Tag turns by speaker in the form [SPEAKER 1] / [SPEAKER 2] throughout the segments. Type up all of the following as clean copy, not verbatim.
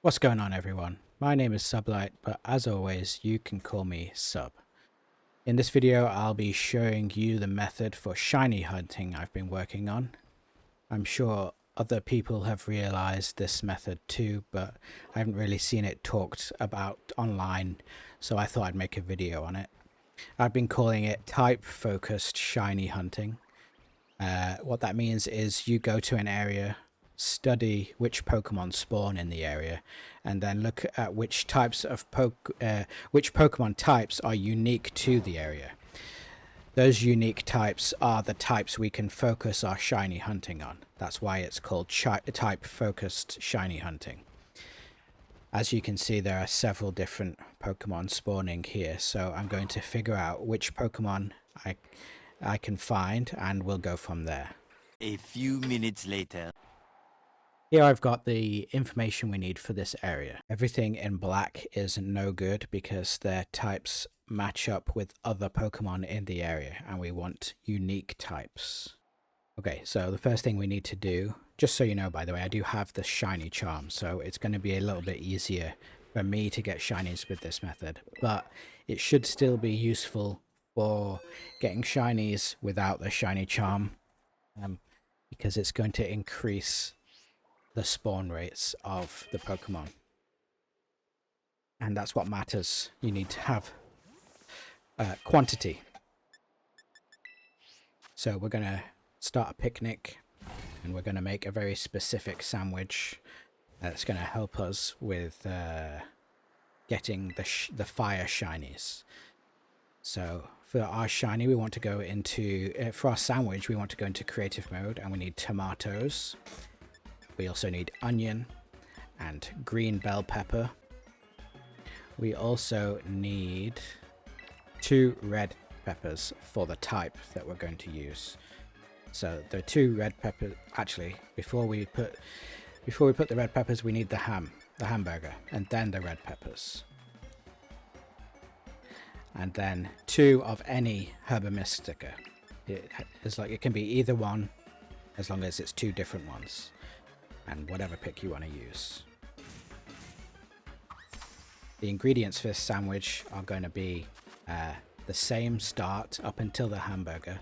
[SPEAKER 1] What's going on, everyone? My name is Sublyte, but as always, you can call me Sub. In this video, I'll be showing you the method for shiny hunting I've been working on. I'm sure other people have realized this method too, but I haven't really seen it talked about online, so I thought I'd make a video on it. I've been calling it type-focused shiny hunting. What that means is you go to an area, study which Pokemon spawn in the area, and then look at which types of which Pokemon types are unique to the area. Those unique types are the types we can focus our shiny hunting on. That's why it's called type-focused shiny hunting. As you can see, there are several different Pokemon spawning here, so I'm going to figure out which Pokemon I can find, and we'll go from there.
[SPEAKER 2] A few minutes later.
[SPEAKER 1] Here I've got the information we need for this area. Everything in black is no good because their types match up with other Pokemon in the area, and we want unique types. Okay, so the first thing we need to do, just so you know, by the way, I do have the shiny charm, so it's going to be a little bit easier for me to get shinies with this method, but it should still be useful for getting shinies without the shiny charm, because it's going to increase the spawn rates of the Pokemon. And that's what matters. You need to have quantity. So we're going to start a picnic, and we're going to make a very specific sandwich that's going to help us with getting the fire shinies. So for our shiny, we want to go into, for our sandwich, we want to go into creative mode, and we need tomatoes. We also need onion and green bell pepper. We also need 2 red peppers for the type that we're going to use. So the 2 red peppers, actually, before we put the red peppers, we need the hamburger, and then the red peppers. And then 2 of any Herba Mystica. It can be either one, as long as it's 2 different ones, and whatever pick you want to use. The ingredients for this sandwich are going to be the same start up until the hamburger,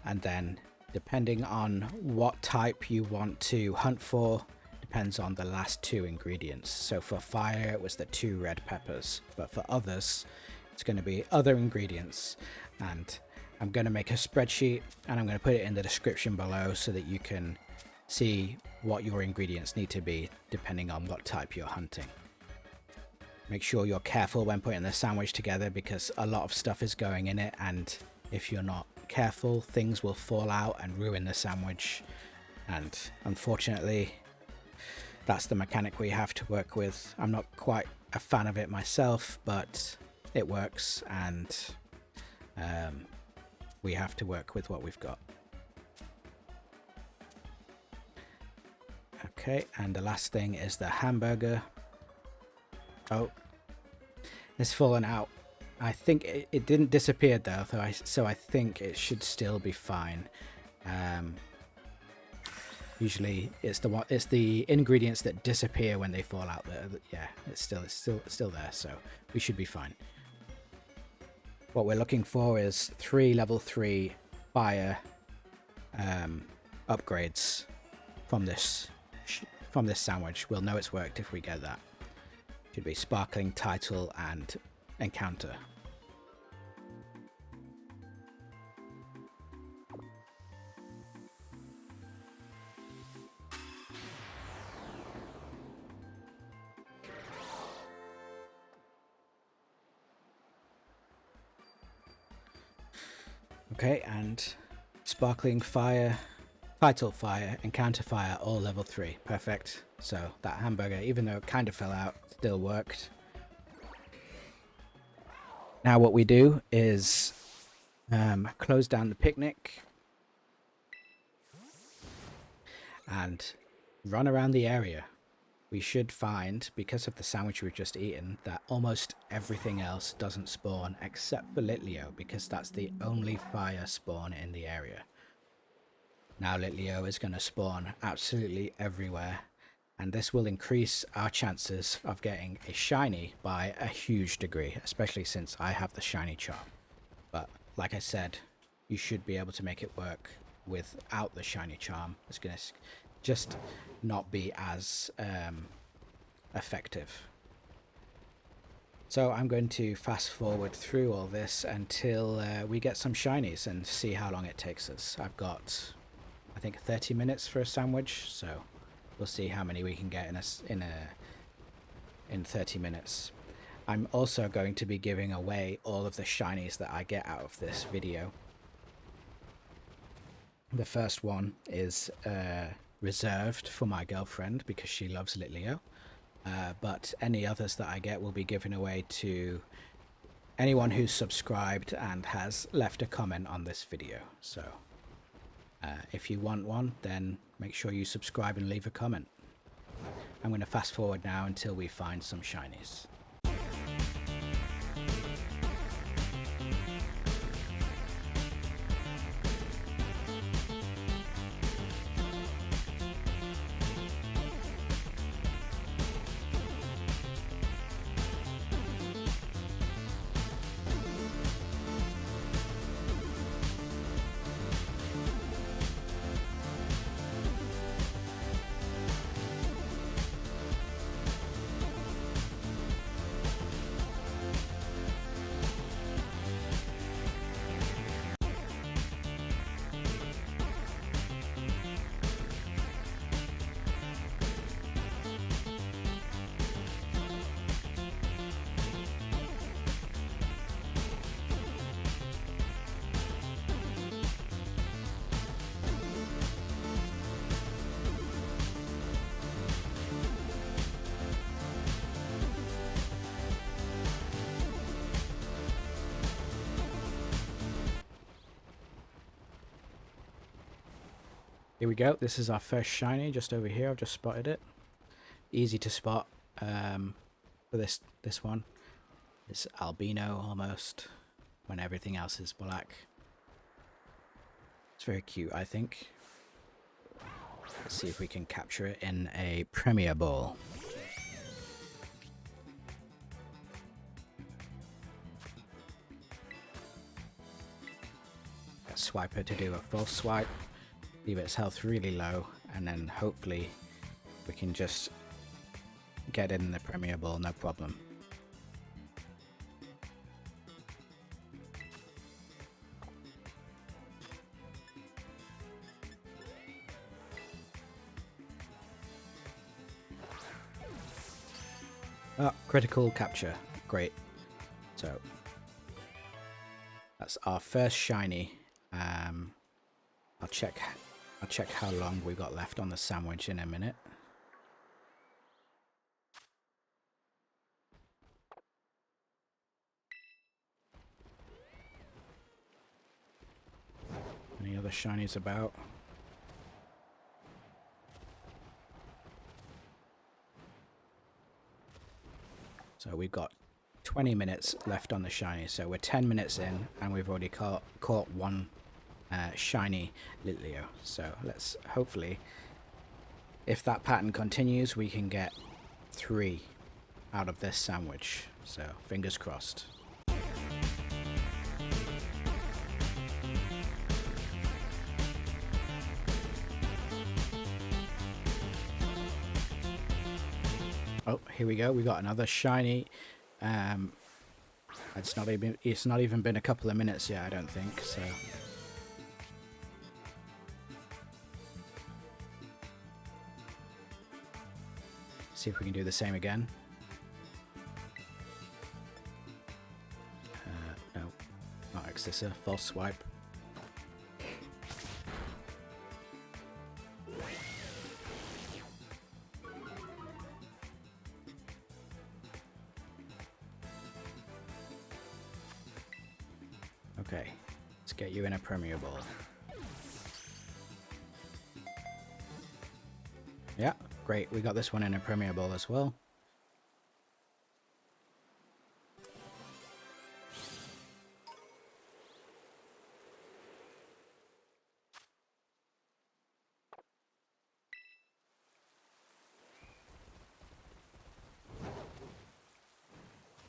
[SPEAKER 1] and then depending on what type you want to hunt for, depends on the last 2 ingredients. So for fire, it was the 2 red peppers, but for others, it's going to be other ingredients. And I'm going to make a spreadsheet, and I'm going to put it in the description below so that you can see what your ingredients need to be depending on what type you're hunting. Make sure you're careful when putting the sandwich together, because a lot of stuff is going in it, and if you're not careful, things will fall out and ruin the sandwich. And unfortunately, that's the mechanic we have to work with. I'm not quite a fan of it myself, but it works, and we have to work with what we've got. Okay, and the last thing is the hamburger. Oh, it's fallen out. I think it didn't disappear though, so I think it should still be fine. Usually it's the ingredients that disappear when they fall out there. Yeah, it's still there, so we should be fine. What we're looking for is 3 level 3 fire upgrades from this sandwich. We'll know it's worked if we get that. Should be sparkling, title, and encounter. Okay, and sparkling fire, title fire, encounter fire, all level 3. Perfect. So that hamburger, even though it kind of fell out, still worked. Now what we do is close down the picnic and run around the area. We should find, because of the sandwich we've just eaten, that almost everything else doesn't spawn except for Litleo, because that's the only fire spawn in the area. Now Litleo is going to spawn absolutely everywhere, and this will increase our chances of getting a shiny by a huge degree, especially since I have the shiny charm. But like I said, you should be able to make it work without the shiny charm. It's going to just not be as effective. So I'm going to fast forward through all this until we get some shinies and see how long it takes us. I've got, I think, 30 minutes for a sandwich, so we'll see how many we can get in 30 minutes. I'm also going to be giving away all of the shinies that I get out of this video. The first one is reserved for my girlfriend because she loves Litleo. But any others that I get will be given away to anyone who's subscribed and has left a comment on this video. So if you want one, then make sure you subscribe and leave a comment. I'm going to fast forward now until we find some shinies. Here we go. This is our first shiny just over here. I've just spotted it. Easy to spot for this one. It's albino almost when everything else is black. It's very cute, I think. Let's see if we can capture it in a Premier Ball. Get Swiper to do a false swipe. Leave its health really low, and then hopefully we can just get it in the Premier Ball, no problem. Oh, critical capture. Great. So that's our first shiny. I'll check how long we've got left on the sandwich in a minute. Any other shinies about? So we've got 20 minutes left on the shiny. So we're 10 minutes in and we've already caught one shiny Litleo. So let's hopefully, if that pattern continues, we can get 3 out of this sandwich. So fingers crossed. Oh, here we go. We got another shiny. It's not even been a couple of minutes yet, I don't think. So see if we can do the same again. No, not Exissa. False swipe. Okay, let's get you in a Premier Ball. Yeah, great. We got this one in a Premier Ball as well.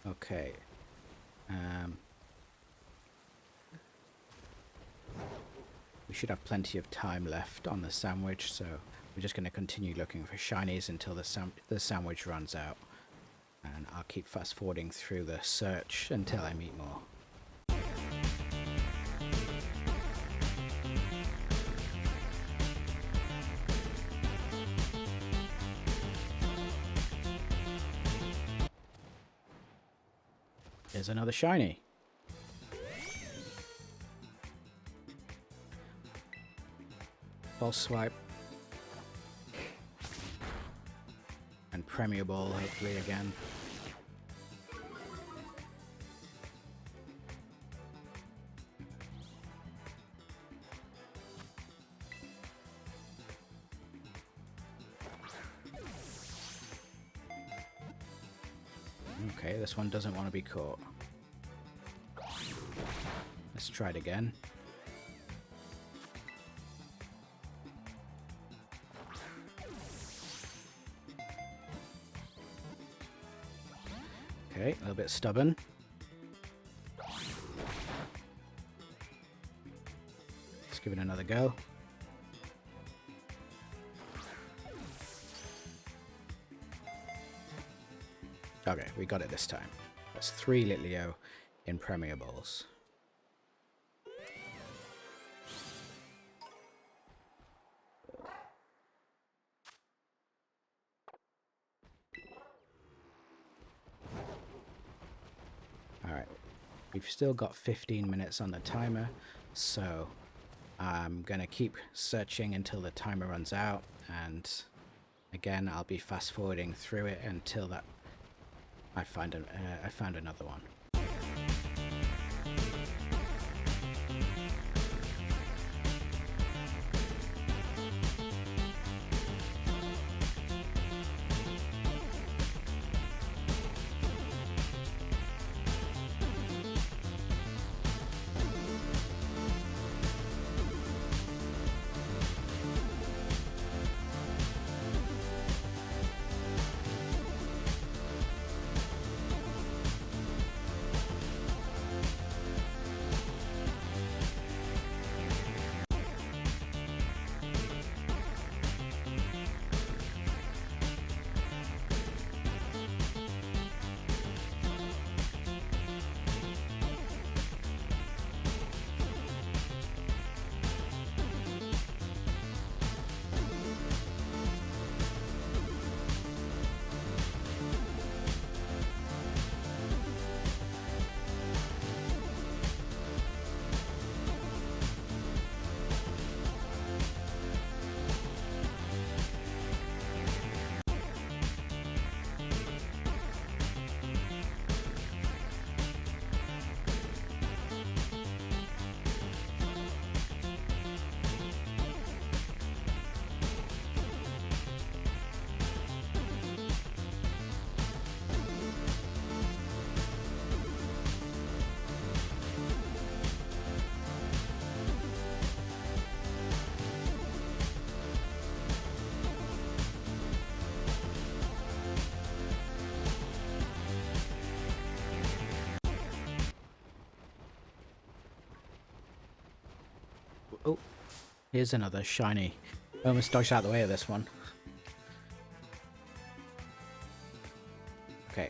[SPEAKER 1] Okay. We should have plenty of time left on the sandwich, so we're just going to continue looking for shinies until the sandwich runs out. And I'll keep fast forwarding through the search until I meet more. Here's another shiny. False swipe. And Premier Ball, hopefully, again. Okay, this one doesn't want to be caught. Let's try it again. Okay, a little bit stubborn. Let's give it another go. Okay, we got it this time. That's 3 Litleo in Premier Balls. Alright, we've still got 15 minutes on the timer, so I'm gonna keep searching until the timer runs out, and again I'll be fast forwarding through it until that I found another one. Oh, here's another shiny. Almost dodged out of the way of this one. Okay,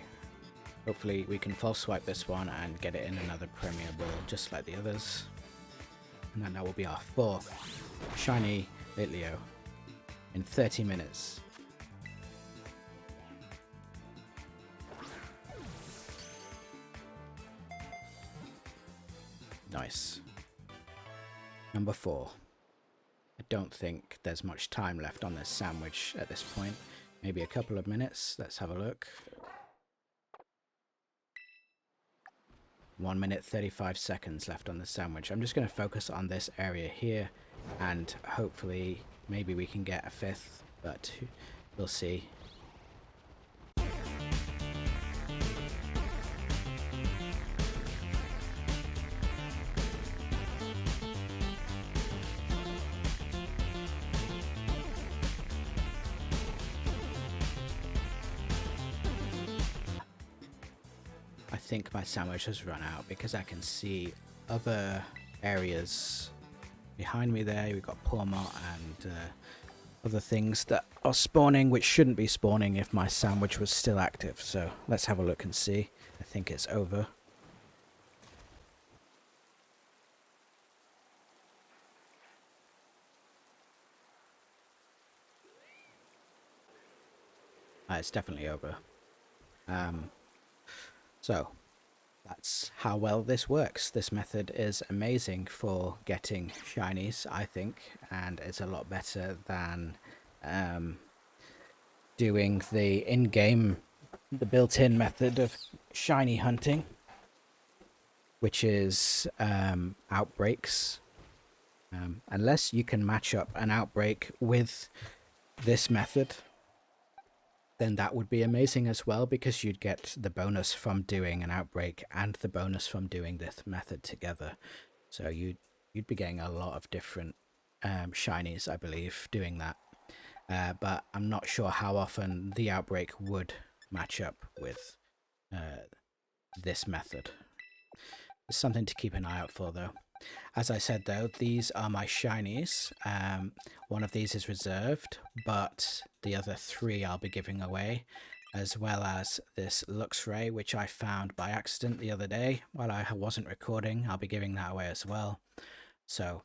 [SPEAKER 1] hopefully we can false swipe this one and get it in another Premier Ball just like the others. And then that will be our 4th shiny Litleo in 30 minutes. Nice. Number 4. I don't think there's much time left on this sandwich at this point. Maybe a couple of minutes. Let's have a look. 1 minute 35 seconds left on the sandwich. I'm just going to focus on this area here, and hopefully maybe we can get a 5th, but we'll see. think my sandwich has run out because I can see other areas behind me there. We've got Pormont and other things that are spawning, which shouldn't be spawning if my sandwich was still active. So let's have a look and see. I think it's over. It's definitely over. So that's how well this works. This method is amazing for getting shinies, I think, and it's a lot better than doing the in-game, the built-in method of shiny hunting, which is outbreaks. Unless you can match up an outbreak with this method, then that would be amazing as well, because you'd get the bonus from doing an outbreak and the bonus from doing this method together. So you'd be getting a lot of different shinies, I believe, doing that. But I'm not sure how often the outbreak would match up with this method. It's something to keep an eye out for, though. As I said, though, these are my shinies. One of these is reserved, but the other 3 I'll be giving away, as well as this Luxray, which I found by accident the other day while I wasn't recording. I'll be giving that away as well. So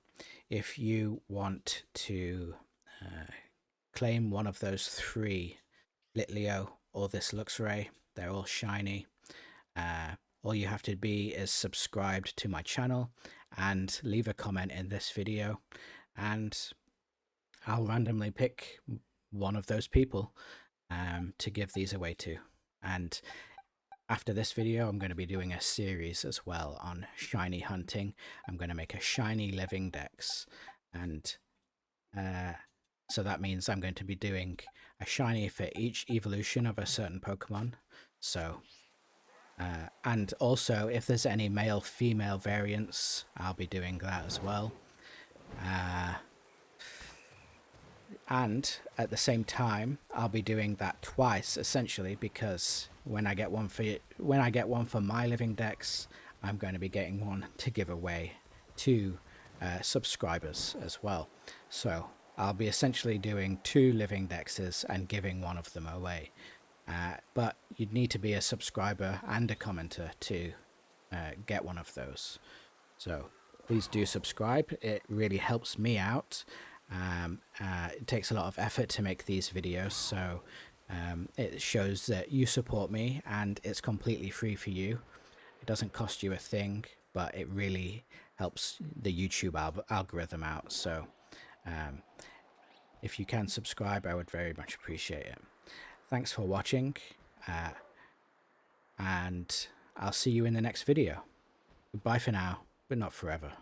[SPEAKER 1] if you want to claim one of those 3, Litleo or this Luxray, they're all shiny. All you have to be is subscribed to my channel and leave a comment in this video, and I'll randomly pick one of those people to give these away to. And after this video, I'm going to be doing a series as well on shiny hunting. I'm going to make a shiny living dex, and so that means I'm going to be doing a shiny for each evolution of a certain Pokemon. So and also, if there's any male-female variants, I'll be doing that as well. And at the same time, I'll be doing that twice, essentially, because when I get one for my living dex, I'm going to be getting one to give away to subscribers as well. So I'll be essentially doing 2 living dexes and giving one of them away. But you'd need to be a subscriber and a commenter to get one of those. So please do subscribe. It really helps me out. It takes a lot of effort to make these videos, so it shows that you support me, and it's completely free for you. It doesn't cost you a thing, but it really helps the YouTube algorithm out. So if you can subscribe, I would very much appreciate it. Thanks for watching, and I'll see you in the next video. Goodbye for now, but not forever.